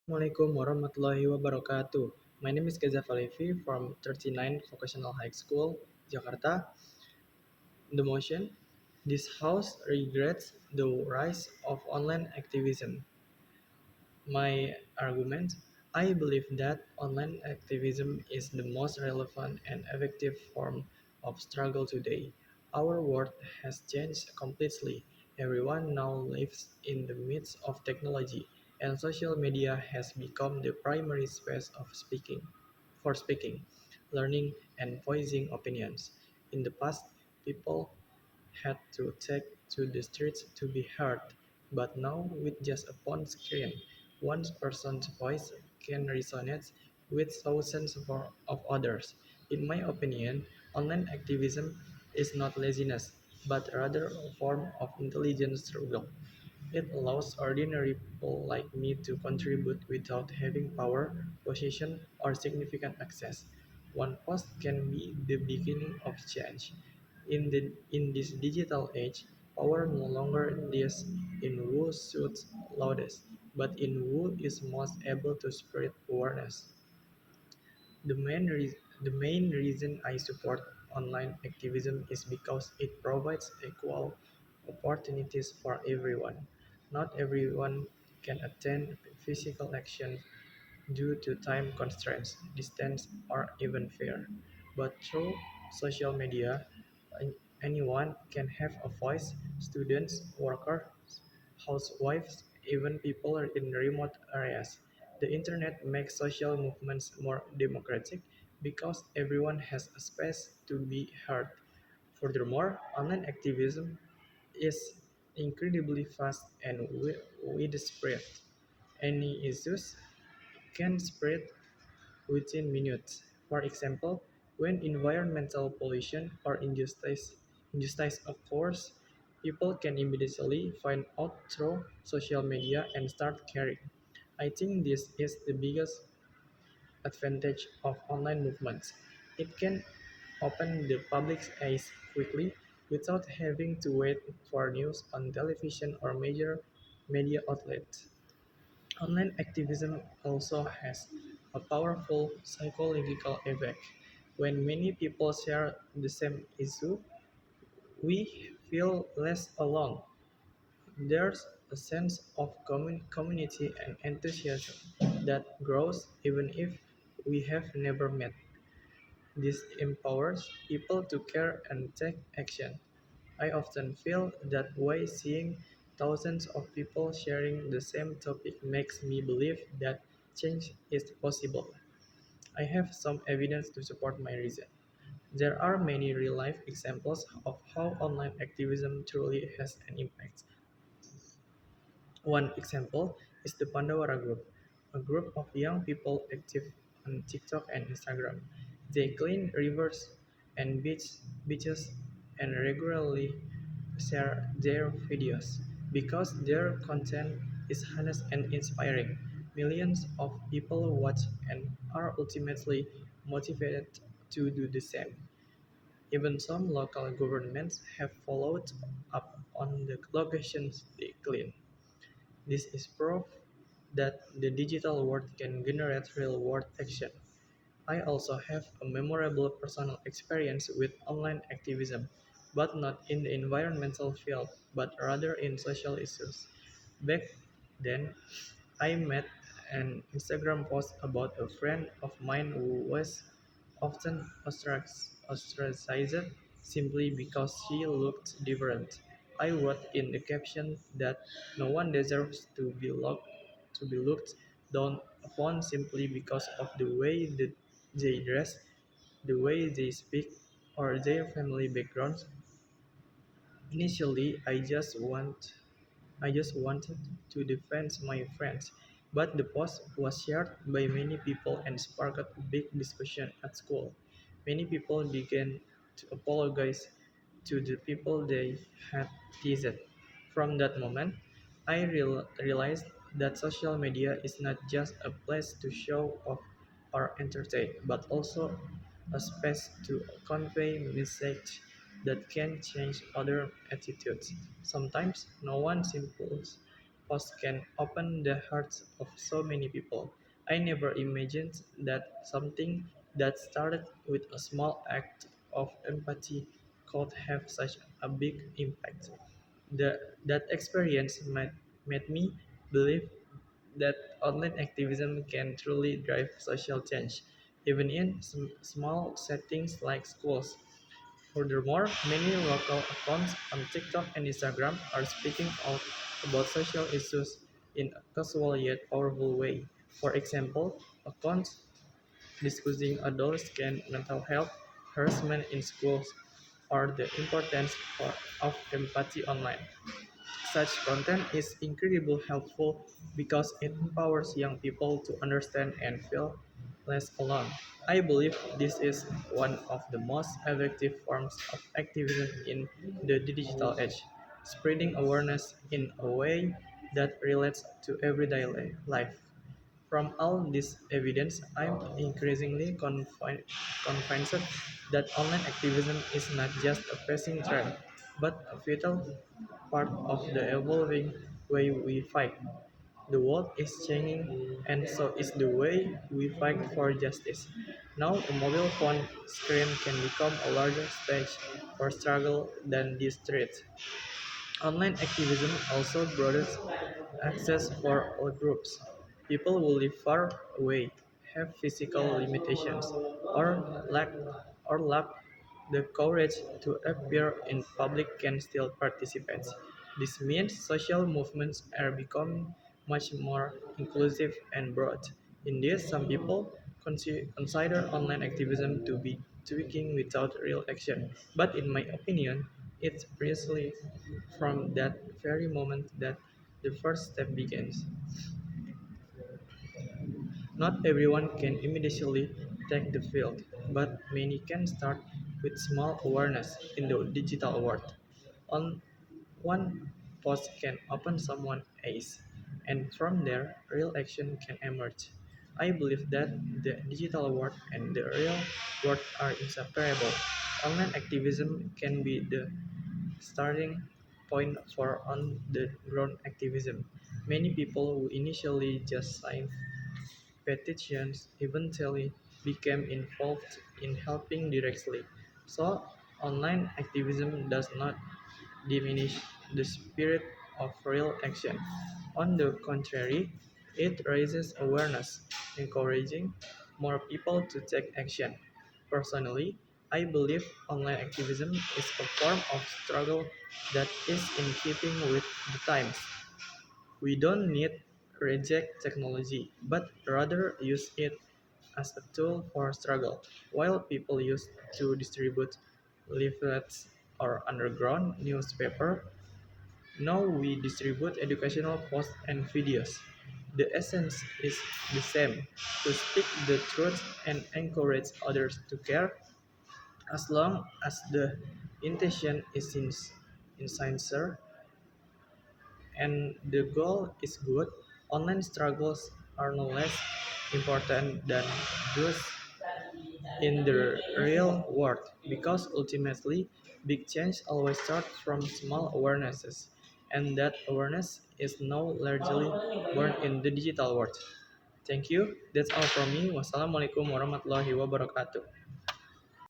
Assalamualaikum warahmatullahi wabarakatuh. My name is Keza Falevi from 39 Vocational High School, Jakarta. The motion. This house regrets the rise of online activism. My argument: I believe that online activism is the most relevant and effective form of struggle today. Our world has changed completely. Everyone now lives in the midst of technology, and social media has become the primary space of speaking, learning, and voicing opinions. In the past, people had to take to the streets to be heard, but now with just a phone screen, one person's voice can resonate with thousands of others. In my opinion, online activism is not laziness, but rather a form of intelligent struggle. It allows ordinary people like me to contribute without having power, position, or significant access. One post can be the beginning of change. In this digital age, power no longer lies in who shoots loudest, but in who is most able to spread awareness. The main reason I support online activism is because it provides equal opportunities for everyone. Not everyone can attend physical action due to time constraints, distance, or even fear. But through social media, anyone can have a voice: students, workers, housewives, even people in remote areas. The internet makes social movements more democratic because everyone has a space to be heard. Furthermore, online activism is incredibly fast and widespread. Any issues can spread within minutes. For example, when environmental pollution or injustice occurs, people can immediately find out through social media and start caring. I think this is the biggest advantage of online movements. It can open the public's eyes quickly without having to wait for news on television or major media outlets. Online activism also has a powerful psychological effect. When many people share the same issue, we feel less alone. There's a sense of community and enthusiasm that grows even if we have never met. This empowers people to care and take action. I often feel that way. Seeing thousands of people sharing the same topic makes me believe that change is possible. I have some evidence to support my reason. There are many real life examples of how online activism truly has an impact. One example is the Pandawara Group, a group of young people active on TikTok and Instagram. They clean rivers and beaches and regularly share their videos. Because their content is honest and inspiring, millions of people watch and are ultimately motivated to do the same. Even some local governments have followed up on the locations they clean. This is proof that the digital world can generate real-world action. I also have a memorable personal experience with online activism, but not in the environmental field, but rather in social issues. Back then, I made an Instagram post about a friend of mine who was often ostracized simply because she looked different. I wrote in the caption that no one deserves to be looked down upon simply because of the way that they dress, the way they speak, or their family backgrounds. Initially, I just wanted to defend my friends, but the post was shared by many people and sparked a big discussion at school. Many people began to apologize to the people they had teased. From that moment, I realized that social media is not just a place to show off or entertain, but also a space to convey message that can change other attitudes. Sometimes no one post can open the hearts of so many people. I never imagined that something that started with a small act of empathy could have such a big impact. That experience made me believe that online activism can truly drive social change, even in small settings like schools. Furthermore, many local accounts on TikTok and Instagram are speaking out about social issues in a casual yet powerful way. For example, accounts discussing adult skin mental health, harassment in schools, or the importance of empathy online. Such content is incredibly helpful because it empowers young people to understand and feel less alone. I believe this is one of the most effective forms of activism in the digital age, spreading awareness in a way that relates to everyday life. From all this evidence, I'm increasingly convinced that online activism is not just a passing trend, but a vital part of the evolving way we fight. The world is changing, and so is the way we fight for justice. Now, a mobile phone screen can become a larger stage for struggle than the streets. Online activism also broadens access for all groups. People who live far away, have physical limitations, lack lack the courage to appear in public can still participate. This means social movements are becoming much more inclusive and broad. In this, some people consider online activism to be tweaking without real action. But in my opinion, it's precisely from that very moment that the first step begins. Not everyone can immediately take the field, but many can start with small awareness in the digital world. On one post can open someone's eyes, and from there, real action can emerge. I believe that the digital world and the real world are inseparable. Online activism can be the starting point for on the ground activism. Many people who initially just signed petitions eventually became involved in helping directly. So, online activism does not diminish the spirit of real action. On the contrary, it raises awareness, encouraging more people to take action. Personally, I believe online activism is a form of struggle that is in keeping with the times. We don't need reject technology, but rather use it as a tool for struggle. While people used to distribute leaflets or underground newspaper, now we distribute educational posts and videos. The essence is the same, to speak the truth and encourage others to care. As long as the intention is sincere and the goal is good, online struggles are no less important than those in the real world because ultimately big change always starts from small awarenesses, and that awareness is now largely born in the digital world. Thank you. That's all from me. Wassalamualaikum warahmatullahi wabarakatuh.